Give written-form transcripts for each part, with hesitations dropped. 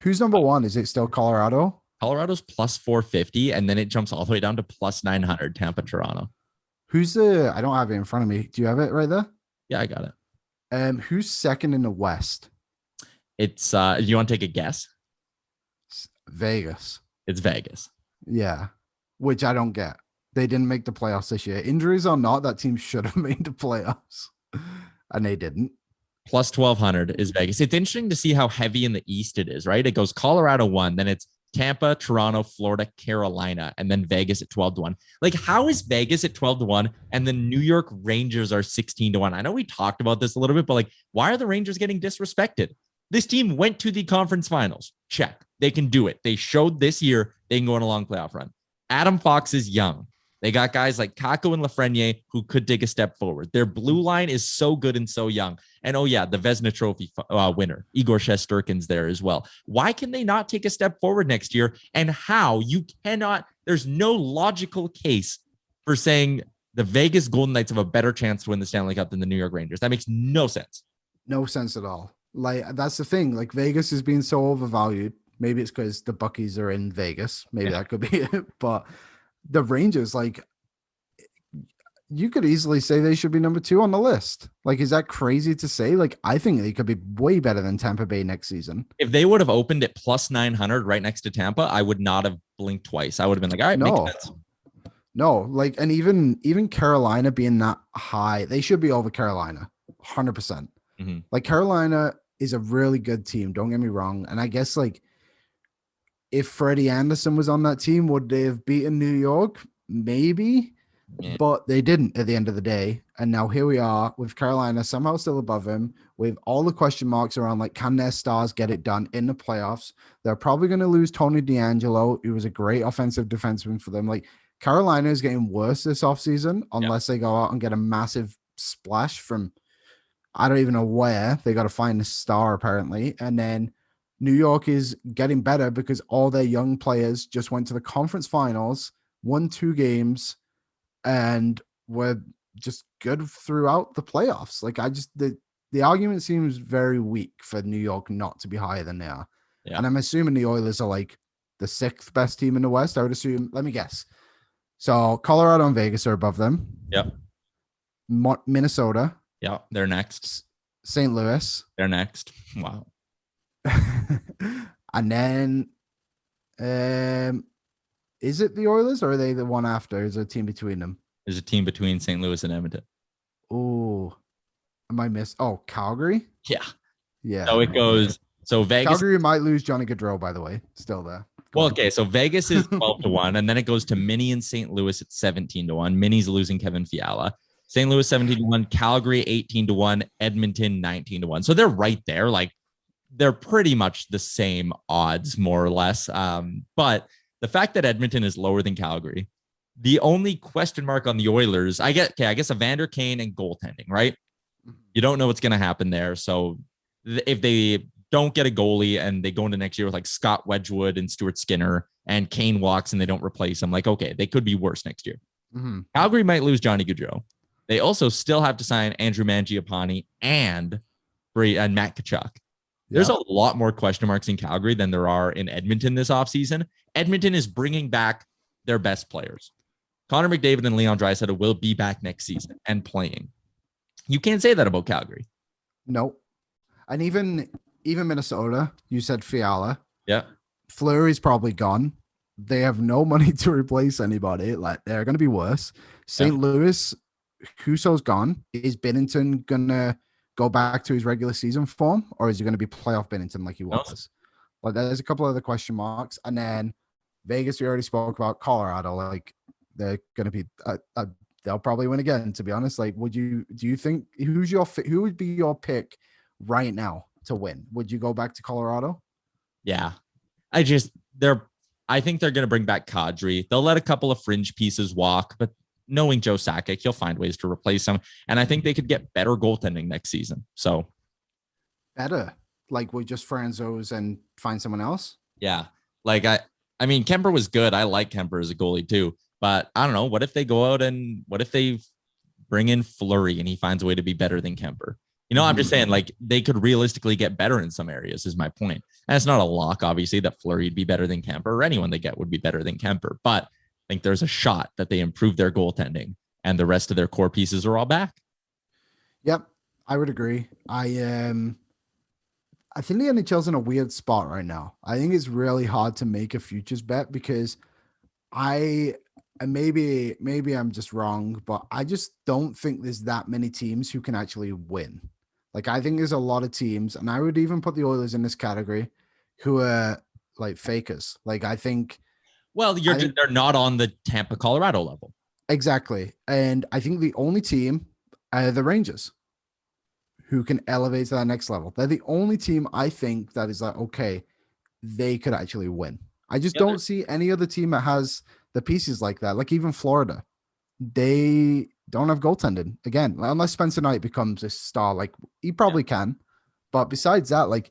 Who's number one? Is it still Colorado? Colorado's plus 450, and then it jumps all the way down to plus 900, Tampa, Toronto. Who's the? I don't have it in front of me. Do you have it right there? Yeah, I got it. Who's second in the West? It's you want to take a guess? Vegas. It's Vegas. Yeah, which I don't get. They didn't make the playoffs this year. Injuries or not, that team should have made the playoffs, and they didn't. Plus 1200 is Vegas. It's interesting to see how heavy in the East it is, right? It goes Colorado 1, then it's Tampa, Toronto, Florida, Carolina, and then Vegas at 12-1. Like, how is Vegas at 12-1 and the New York Rangers are 16-1? I know we talked about this a little bit, but like, why are the Rangers getting disrespected? This team went to the conference finals. Check. They can do it. They showed this year they can go on a long playoff run. Adam Fox is young. They got guys like Kako and Lafreniere who could take a step forward. Their blue line is so good and so young. And oh yeah, the Vezina Trophy winner, Igor Shesterkin's there as well. Why can they not take a step forward next year? And how? You cannot, there's no logical case for saying the Vegas Golden Knights have a better chance to win the Stanley Cup than the New York Rangers. That makes no sense. No sense at all. Like, that's the thing. Like, Vegas is being so overvalued. Maybe it's because the Buckies are in Vegas. Maybe that could be it. But the Rangers, like, you could easily say they should be number 2 on the list. Like, is that crazy to say? Like, I think they could be way better than Tampa Bay next season. If they would have opened at plus 900 right next to Tampa, I would not have blinked twice. I would have been like, all right, makes sense. No, like, and even Carolina being that high, they should be over Carolina, 100%. Mm-hmm. Like, Carolina is a really good team. Don't get me wrong. And I guess, like, if Freddie Anderson was on that team, would they have beaten New York? Maybe, but they didn't at the end of the day. And now here we are with Carolina somehow still above him with all the question marks around, like, can their stars get it done in the playoffs? They're probably going to lose Tony DeAngelo, who was a great offensive defenseman for them. Like, Carolina is getting worse this offseason unless they go out and get a massive splash from, I don't even know where. They got to find a star apparently. And then New York is getting better because all their young players just went to the conference finals, won 2 games, and were just good throughout the playoffs. Like, the argument seems very weak for New York not to be higher than they are. Yeah. And I'm assuming the Oilers are like the 6th best team in the West. I would assume. Let me guess. So Colorado and Vegas are above them. Yep. Minnesota. Yeah, they're next. St. Louis. They're next. Wow. And then, is it the Oilers or are they the one after? Is there a team between them? There's a team between St. Louis and Edmonton. Oh, am I missed? Oh, Calgary? Yeah. Yeah. So it goes. So Vegas. Calgary might lose Johnny Gaudreau, by the way. Still there. Well, okay. So Vegas is 12-1, and then it goes to Minnie and St. Louis at 17-1. Minnie's losing Kevin Fiala. St. Louis 17-1, Calgary 18-1, Edmonton 19-1. So they're right there. Like, they're pretty much the same odds, more or less. But the fact that Edmonton is lower than Calgary, the only question mark on the Oilers, I guess Evander Kane and goaltending, right? You don't know what's going to happen there. So if they don't get a goalie and they go into next year with like Scott Wedgwood and Stuart Skinner and Kane walks and they don't replace him, like, okay, they could be worse next year. Mm-hmm. Calgary might lose Johnny Gaudreau. They also still have to sign Andrew Mangiapane and Matt Tkachuk. There's a lot more question marks in Calgary than there are in Edmonton this offseason. Edmonton is bringing back their best players. Connor McDavid and Leon Draisaitl will be back next season and playing. You can't say that about Calgary. Nope. And even Minnesota, you said Fiala. Yeah. Fleury's probably gone. They have no money to replace anybody. Like, they're going to be worse. St. Louis, Husso's gone. Is Binnington going to go back to his regular season form, or is he going to be playoff Binnington like he was? But there's a couple other question marks. And then Vegas, we already spoke about. Colorado, like, they're going to be they'll probably win again, to be honest. Like, do you think who would be your pick right now to win? Would you go back to Colorado? Yeah. I think they're going to bring back Kadri. They'll let a couple of fringe pieces walk, but knowing Joe Sakic, he'll find ways to replace him. And I think they could get better goaltending next season. So better, like, we just Franzos and find someone else. Yeah. Like, I mean, Kemper was good. I like Kemper as a goalie too, but I don't know. What if they go out and what if they bring in Fleury and he finds a way to be better than Kemper? I'm just saying, like, they could realistically get better in some areas, is my point. And it's not a lock, obviously, that Fleury would be better than Kemper, or anyone they get would be better than Kemper. But I think there's a shot that they improve their goaltending and the rest of their core pieces are all back. Yep, I would agree. I think the NHL's in a weird spot right now. I think it's really hard to make a futures bet because and maybe I'm just wrong, but I just don't think there's that many teams who can actually win. Like I think there's a lot of teams, and I would even put the Oilers in this category, who are like fakers. Like I think, well, they're not on the Tampa, Colorado level. Exactly, and I think the only team are the Rangers, who can elevate to that next level. They're the only team I think that is like, okay, they could actually win. I just don't see any other team that has the pieces like that. Like even Florida, they don't have goaltending again, unless Spencer Knight becomes a star. Like he probably can, but besides that, like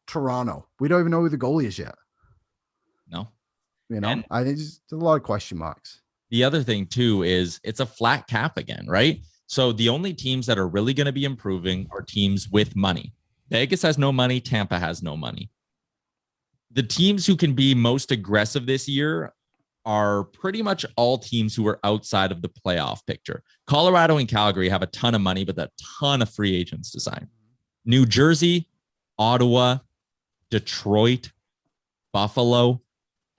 Toronto, we don't even know who the goalie is yet. No, and I think there's a lot of question marks. The other thing too is it's a flat cap again, right? So the only teams that are really going to be improving are teams with money. Vegas has no money. Tampa has no money. The teams who can be most aggressive this year are pretty much all teams who are outside of the playoff picture. Colorado and Calgary have a ton of money, but a ton of free agents to sign. New Jersey, Ottawa, Detroit, Buffalo,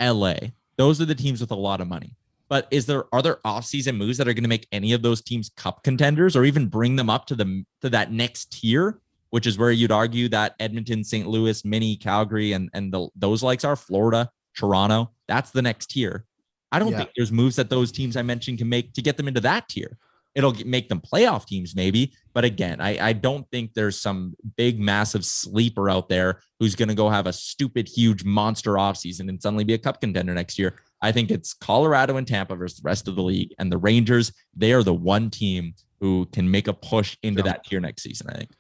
LA. Those are the teams with a lot of money. But are there offseason moves that are going to make any of those teams cup contenders or even bring them up to that next tier, which is where you'd argue that Edmonton, St. Louis, Mini, Calgary, and those likes are Florida, Toronto. That's the next tier. I don't think there's moves that those teams I mentioned can make to get them into that tier. It'll make them playoff teams maybe. But again, I don't think there's some big, massive sleeper out there who's going to go have a stupid, huge monster offseason and suddenly be a cup contender next year. I think it's Colorado and Tampa versus the rest of the league. And the Rangers, they are the one team who can make a push into that tier next season, I think.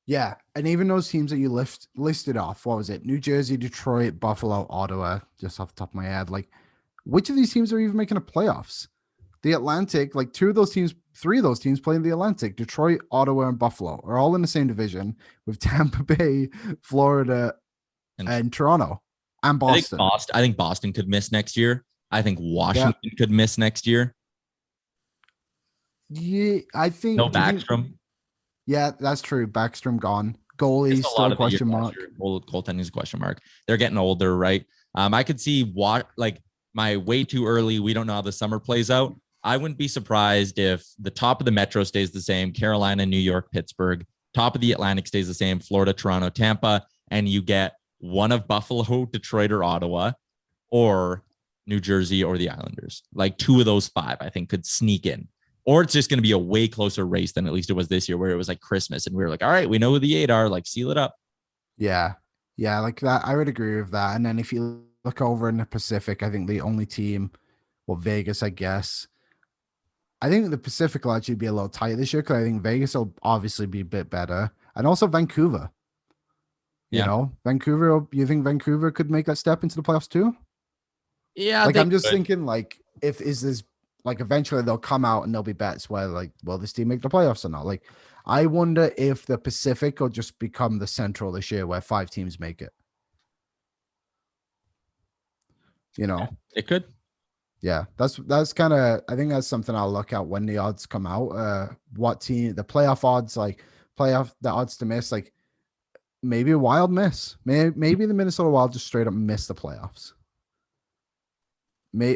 Yeah. And even those teams that you listed off, what was it? New Jersey, Detroit, Buffalo, Ottawa, just off the top of my head. Like, which of these teams are even making the playoffs? The Atlantic, like three of those teams play in the Atlantic. Detroit, Ottawa, and Buffalo are all in the same division with Tampa Bay, Florida, and Toronto and Boston. I think Boston could miss next year. I think Washington could miss next year. Yeah, I think no Backstrom. Yeah, that's true. Backstrom gone. Goalie still a question mark. Goaltending is a question mark. They're getting older, right? I could see my way too early. We don't know how the summer plays out. I wouldn't be surprised if the top of the Metro stays the same, Carolina, New York, Pittsburgh. Top of the Atlantic stays the same, Florida, Toronto, Tampa, and you get one of Buffalo, Detroit, or Ottawa, or New Jersey or the Islanders. Like two of those five, I think, could sneak in. Or it's just going to be a way closer race than at least it was this year, where it was like Christmas and we were like, all right, we know who the 8 are, like seal it up. Yeah. Yeah, like that. I would agree with that. And then if you look over in the Pacific, I think the only team, well, Vegas, I guess. I think the Pacific will actually be a little tight this year because I think Vegas will obviously be a bit better. And also Vancouver. You know, Vancouver, you think Vancouver could make that step into the playoffs too? Yeah. Like, I'm just thinking, like, like, eventually they'll come out and there'll be bets where, like, will this team make the playoffs or not? Like, I wonder if the Pacific will just become the Central this year where 5 teams make it. You know? It could. Yeah, that's kind of, I think that's something I'll look at when the odds come out. What team, the playoff odds, the odds to miss, like maybe a Wild miss. Maybe the Minnesota Wild just straight up miss the playoffs.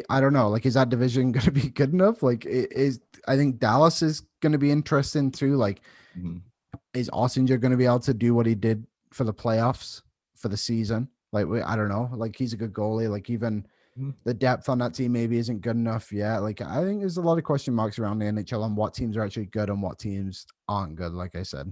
I don't know. Like, is that division going to be good enough? Like, I think Dallas is going to be interesting too. Like, is Ossinger going to be able to do what he did for the playoffs for the season? Like, I don't know. Like, he's a good goalie. Like, even the depth on that team maybe isn't good enough yet. Like, I think there's a lot of question marks around the NHL on what teams are actually good and what teams aren't good, like I said.